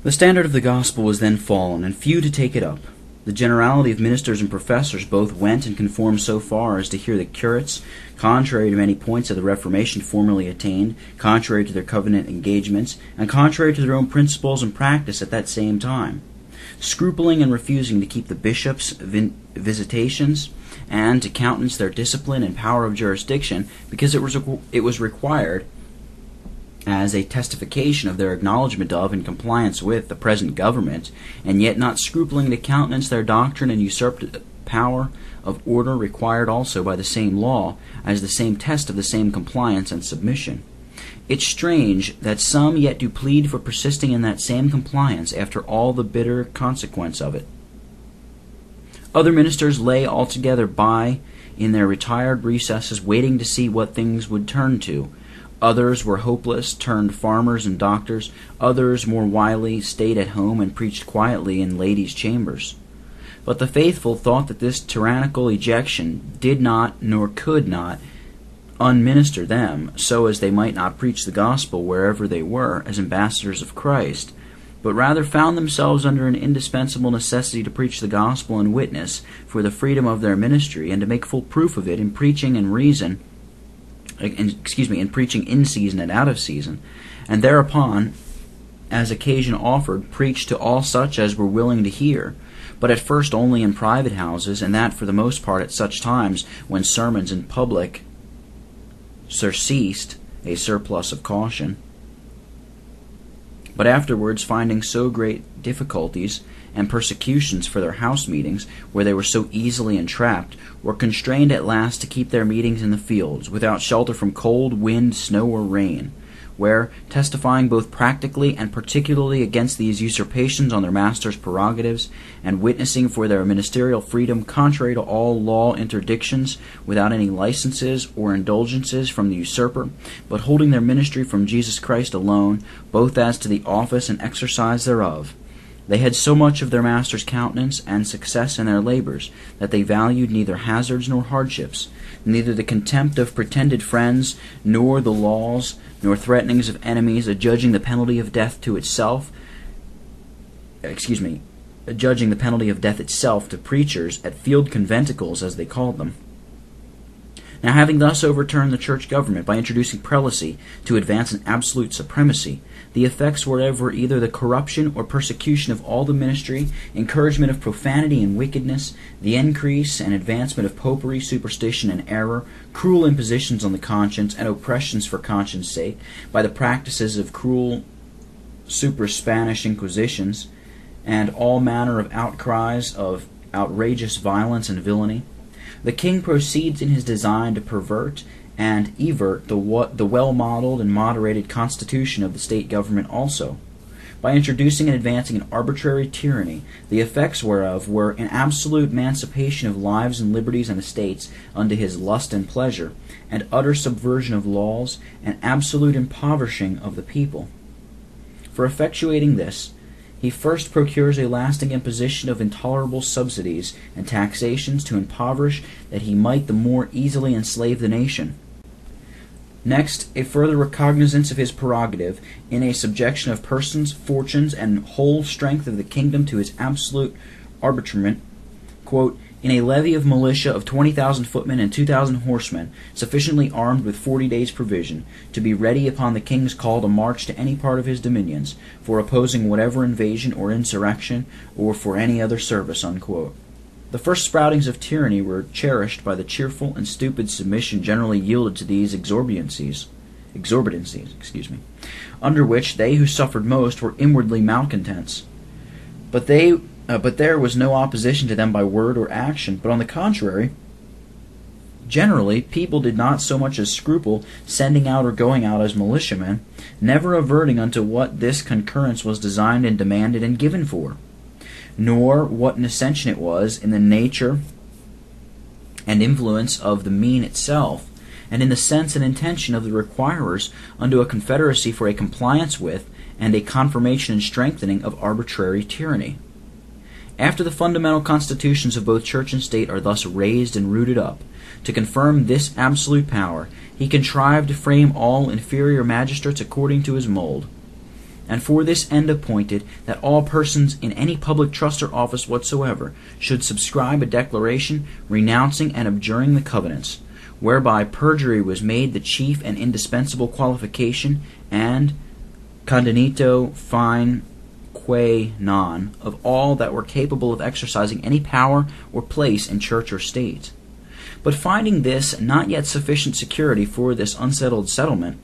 The standard of the gospel was then fallen, and few to take it up. The generality of ministers and professors both went and conformed so far as to hear the curates, contrary to many points of the Reformation formerly attained, contrary to their covenant engagements, and contrary to their own principles and practice at that same time, scrupling and refusing to keep the bishops' visitations, and to countenance their discipline and power of jurisdiction, because it was required as a testification of their acknowledgment of and compliance with the present government, and yet not scrupling to countenance their doctrine and usurped power of order required also by the same law, as the same test of the same compliance and submission. It's strange that some yet do plead for persisting in that same compliance after all the bitter consequence of it. Other ministers lay altogether by in their retired recesses, waiting to see what things would turn to. Others were hopeless, turned farmers and doctors. Others, more wily, stayed at home and preached quietly in ladies' chambers. But the faithful thought that this tyrannical ejection did not, nor could not, unminister them, so as they might not preach the gospel wherever they were, as ambassadors of Christ, but rather found themselves under an indispensable necessity to preach the gospel and witness for the freedom of their ministry, and to make full proof of it in preaching and reason, in preaching in season and out of season, and thereupon, as occasion offered, preach to all such as were willing to hear, but at first only in private houses, and that for the most part at such times when sermons in public surceased, a surplus of caution. But afterwards, finding so great difficulties and persecutions for their house meetings, where they were so easily entrapped, were constrained at last to keep their meetings in the fields, without shelter from cold, wind, snow, or rain, where, testifying both practically and particularly against these usurpations on their master's prerogatives, and witnessing for their ministerial freedom contrary to all law interdictions, without any licenses or indulgences from the usurper, but holding their ministry from Jesus Christ alone, both as to the office and exercise thereof, they had so much of their master's countenance and success in their labors, that they valued neither hazards nor hardships, neither the contempt of pretended friends, nor the laws, nor threatenings of enemies, adjudging the penalty of death itself to preachers at field conventicles, as they called them. Now, having thus overturned the church government by introducing prelacy to advance an absolute supremacy, the effects whereof were either the corruption or persecution of all the ministry, encouragement of profanity and wickedness, the increase and advancement of popery, superstition, and error, cruel impositions on the conscience, and oppressions for conscience' sake, by the practices of cruel super-Spanish inquisitions, and all manner of outcries of outrageous violence and villainy. The king proceeds in his design to pervert and evert the well-modeled and moderated constitution of the state government also, by introducing and advancing an arbitrary tyranny, the effects whereof were an absolute emancipation of lives and liberties and estates unto his lust and pleasure, and utter subversion of laws, and absolute impoverishing of the people. For effectuating this, he first procures a lasting imposition of intolerable subsidies and taxations to impoverish, that he might the more easily enslave the nation. Next, a further recognizance of his prerogative in a subjection of persons, fortunes, and whole strength of the kingdom to his absolute arbitrament, quote, in a levy of militia of 20,000 footmen and 2,000 horsemen, sufficiently armed with 40 days' provision, to be ready upon the king's call to march to any part of his dominions, for opposing whatever invasion or insurrection, or for any other service, unquote. The first sproutings of tyranny were cherished by the cheerful and stupid submission generally yielded to these exorbitancies, under which they who suffered most were inwardly malcontents. But there was no opposition to them by word or action, but on the contrary, generally people did not so much as scruple sending out or going out as militiamen, never averting unto what this concurrence was designed and demanded and given for, nor what an ascension it was in the nature and influence of the mean itself, and in the sense and intention of the requirers unto a confederacy for a compliance with and a confirmation and strengthening of arbitrary tyranny. After the fundamental constitutions of both church and state are thus raised and rooted up, to confirm this absolute power, he contrived to frame all inferior magistrates according to his mold, and for this end appointed, that all persons in any public trust or office whatsoever should subscribe a declaration renouncing and abjuring the covenants, whereby perjury was made the chief and indispensable qualification and conditio fine qua non of all that were capable of exercising any power or place in church or state. But finding this not yet sufficient security for this unsettled settlement,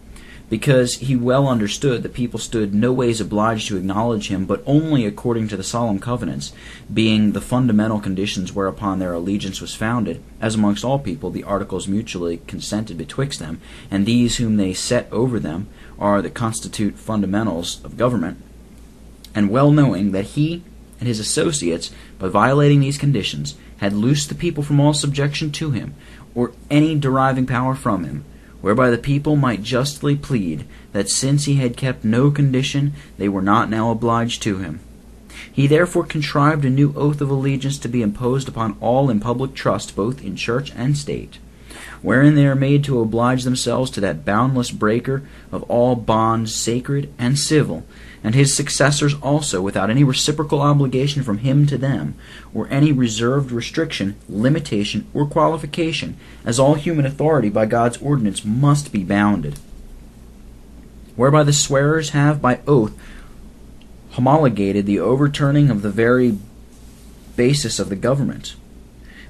because he well understood that people stood no ways obliged to acknowledge him, but only according to the solemn covenants, being the fundamental conditions whereupon their allegiance was founded, as amongst all people the articles mutually consented betwixt them, and these whom they set over them are the constitute fundamentals of government, and well knowing that he and his associates, by violating these conditions, had loosed the people from all subjection to him, or any deriving power from him, whereby the people might justly plead that since he had kept no condition, they were not now obliged to him. He therefore contrived a new oath of allegiance to be imposed upon all in public trust, both in church and state, wherein they are made to oblige themselves to that boundless breaker of all bonds sacred and civil, and his successors also, without any reciprocal obligation from him to them, or any reserved restriction, limitation, or qualification, as all human authority by God's ordinance must be bounded. Whereby the swearers have by oath homologated the overturning of the very basis of the government,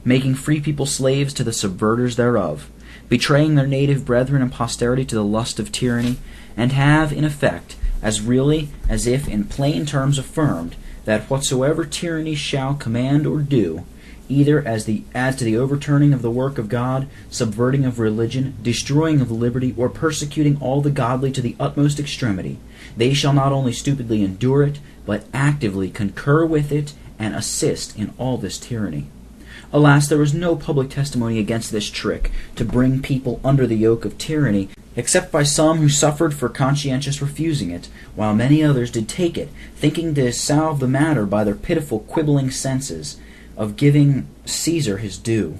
making free people slaves to the subverters thereof, betraying their native brethren and posterity to the lust of tyranny, and have, in effect, as really as if in plain terms affirmed, that whatsoever tyranny shall command or do, either as to the overturning of the work of God, subverting of religion, destroying of liberty, or persecuting all the godly to the utmost extremity, they shall not only stupidly endure it, but actively concur with it, and assist in all this tyranny. Alas, there was no public testimony against this trick to bring people under the yoke of tyranny, except by some who suffered for conscientious refusing it, while many others did take it, thinking to salve the matter by their pitiful quibbling senses of giving Caesar his due.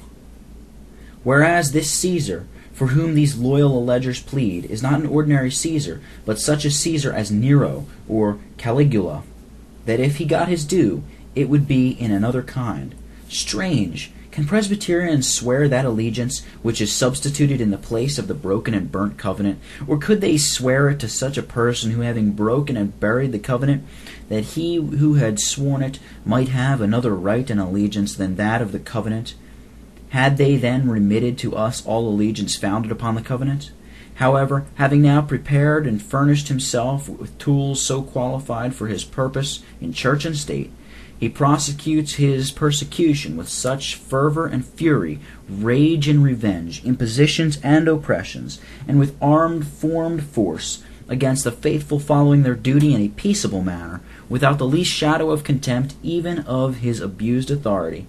Whereas this Caesar, for whom these loyal allegers plead, is not an ordinary Caesar, but such a Caesar as Nero or Caligula, that if he got his due, it would be in another kind. Strange! Can Presbyterians swear that allegiance which is substituted in the place of the broken and burnt covenant? Or could they swear it to such a person who, having broken and buried the covenant, that he who had sworn it might have another right and allegiance than that of the covenant? Had they then remitted to us all allegiance founded upon the covenant? However, having now prepared and furnished himself with tools so qualified for his purpose in church and state, he prosecutes his persecution with such fervor and fury, rage and revenge, impositions and oppressions, and with armed formed force against the faithful following their duty in a peaceable manner, without the least shadow of contempt even of his abused authority,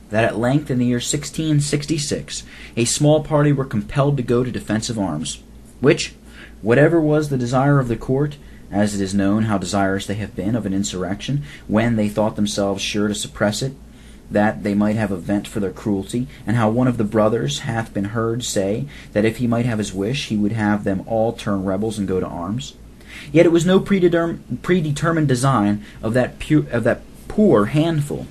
that at length in the year 1666 a small party were compelled to go to defensive arms, which, whatever was the desire of the court, as it is known how desirous they have been of an insurrection, when they thought themselves sure to suppress it, that they might have a vent for their cruelty, and how one of the brothers hath been heard say that if he might have his wish, he would have them all turn rebels and go to arms. Yet it was no predetermined design of that poor handful.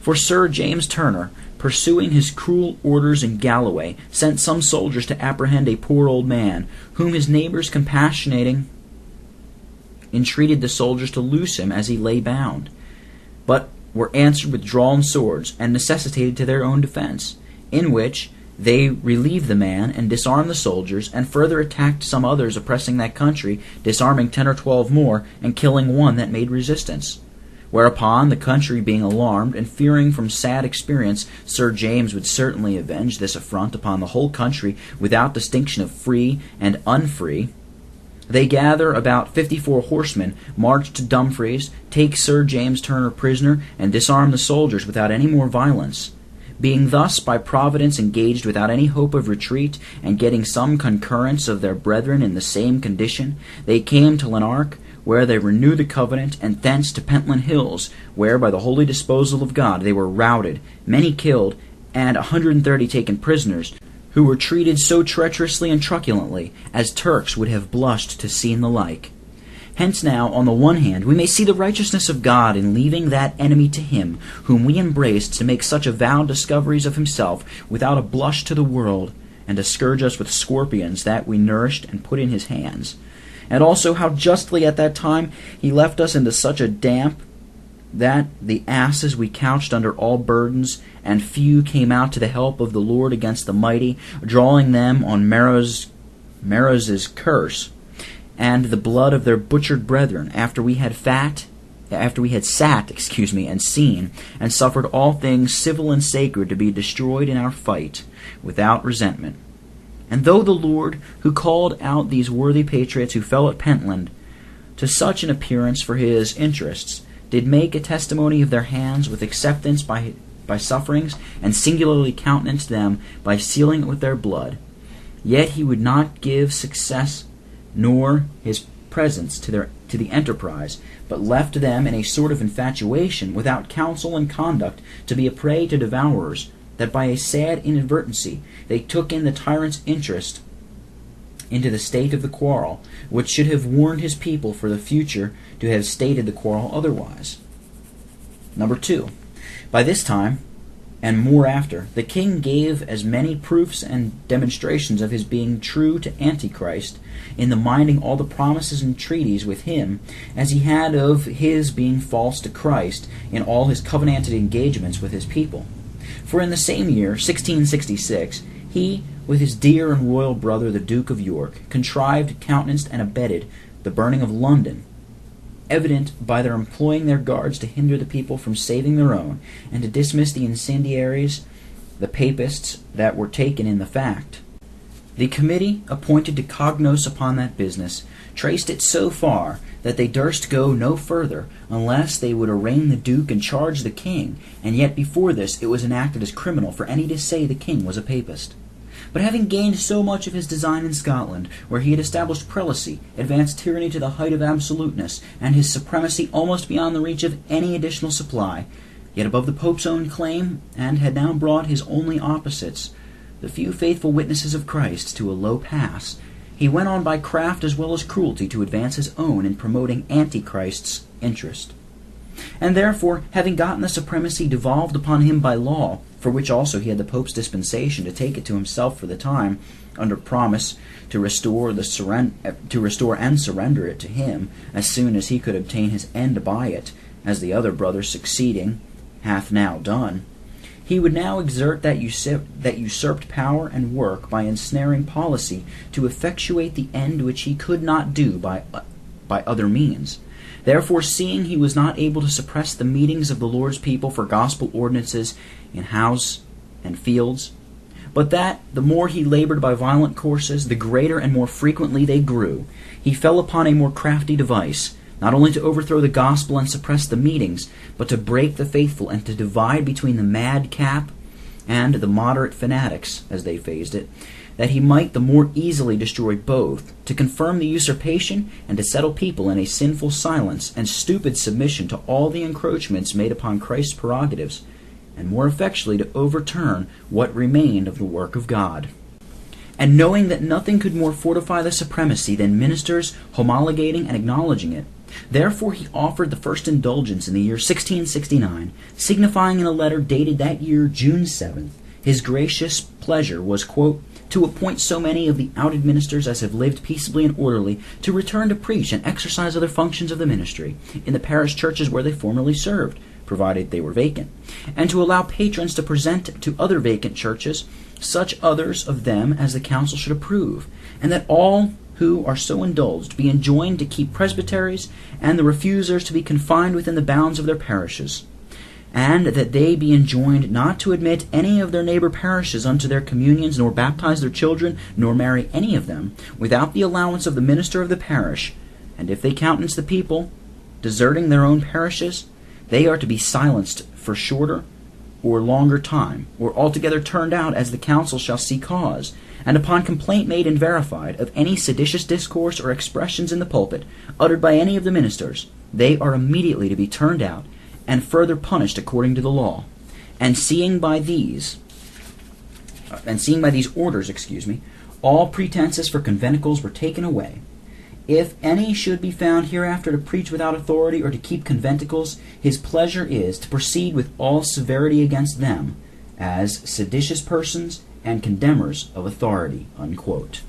For Sir James Turner, pursuing his cruel orders in Galloway, sent some soldiers to apprehend a poor old man, whom his neighbors compassionating entreated the soldiers to loose him as he lay bound, but were answered with drawn swords, and necessitated to their own defense, in which they relieved the man, and disarmed the soldiers, and further attacked some others oppressing that country, disarming 10 or 12 more, and killing one that made resistance. Whereupon, the country being alarmed, and fearing from sad experience Sir James would certainly avenge this affront upon the whole country without distinction of free and unfree, they gather about 54 horsemen, march to Dumfries, take Sir James Turner prisoner, and disarm the soldiers without any more violence. Being thus by Providence engaged without any hope of retreat, and getting some concurrence of their brethren in the same condition, they came to Lanark, where they renewed the covenant, and thence to Pentland Hills, where by the holy disposal of God they were routed, many killed, and 130 taken prisoners, who were treated so treacherously and truculently as Turks would have blushed to see the like. Hence now, on the one hand, we may see the righteousness of God in leaving that enemy to him, whom we embraced, to make such avowed discoveries of himself without a blush to the world, and to scourge us with scorpions that we nourished and put in his hands. And also how justly at that time he left us into such a damp that the asses we couched under all burdens, and few came out to the help of the Lord against the mighty, drawing them on Meroz's curse, and the blood of their butchered brethren, after we had sat, and seen, and suffered all things civil and sacred to be destroyed in our fight, without resentment. And though the Lord, who called out these worthy patriots who fell at Pentland to such an appearance for his interests, did make a testimony of their hands with acceptance by sufferings, and singularly countenanced them by sealing it with their blood, yet he would not give success nor his presence to the enterprise, but left them in a sort of infatuation, without counsel and conduct, to be a prey to devourers, that by a sad inadvertency they took in the tyrant's interest into the state of the quarrel, which should have warned his people for the future to have stated the quarrel otherwise. Number 2. By this time, and more after, the king gave as many proofs and demonstrations of his being true to Antichrist in the minding all the promises and treaties with him, as he had of his being false to Christ in all his covenanted engagements with his people. For in the same year, 1666, he, with his dear and royal brother the Duke of York, contrived, countenanced, and abetted the burning of London, evident by their employing their guards to hinder the people from saving their own, and to dismiss the incendiaries, the papists, that were taken in the fact. The committee appointed to cognos upon that business traced it so far that they durst go no further unless they would arraign the Duke and charge the King, and yet before this it was enacted as criminal for any to say the King was a papist. But having gained so much of his design in Scotland, where he had established prelacy, advanced tyranny to the height of absoluteness, and his supremacy almost beyond the reach of any additional supply, yet above the Pope's own claim, and had now brought his only opposites, the few faithful witnesses of Christ, to a low pass, he went on by craft as well as cruelty to advance his own in promoting Antichrist's interest. And therefore, having gotten the supremacy devolved upon him by law, for which also he had the Pope's dispensation to take it to himself for the time, under promise to restore and surrender it to him as soon as he could obtain his end by it, as the other brother succeeding hath now done, he would now exert that usurped power and work by ensnaring policy to effectuate the end which he could not do by other means. Therefore, seeing he was not able to suppress the meetings of the Lord's people for gospel ordinances in house and fields, but that the more he labored by violent courses, the greater and more frequently they grew, he fell upon a more crafty device, not only to overthrow the gospel and suppress the meetings, but to break the faithful and to divide between the madcap and the moderate fanatics, as they phrased it, that he might the more easily destroy both, to confirm the usurpation, and to settle people in a sinful silence and stupid submission to all the encroachments made upon Christ's prerogatives, and more effectually to overturn what remained of the work of God. And knowing that nothing could more fortify the supremacy than ministers homologating and acknowledging it, therefore he offered the first indulgence in the year 1669, signifying in a letter dated that year June 7th, his gracious pleasure was, quote, to appoint so many of the outed ministers as have lived peaceably and orderly to return to preach and exercise other functions of the ministry in the parish churches where they formerly served, provided they were vacant, and to allow patrons to present to other vacant churches such others of them as the council should approve, and that all who are so indulged be enjoined to keep presbyteries, and the refusers to be confined within the bounds of their parishes, and that they be enjoined not to admit any of their neighbor parishes unto their communions, nor baptize their children, nor marry any of them, without the allowance of the minister of the parish. And if they countenance the people, deserting their own parishes, they are to be silenced for shorter or longer time, or altogether turned out as the council shall see cause. And upon complaint made and verified of any seditious discourse or expressions in the pulpit, uttered by any of the ministers, they are immediately to be turned out, and further punished according to the law. And seeing by these orders, all pretenses for conventicles were taken away. If any should be found hereafter to preach without authority or to keep conventicles, his pleasure is to proceed with all severity against them, as seditious persons and condemners of authority." Unquote.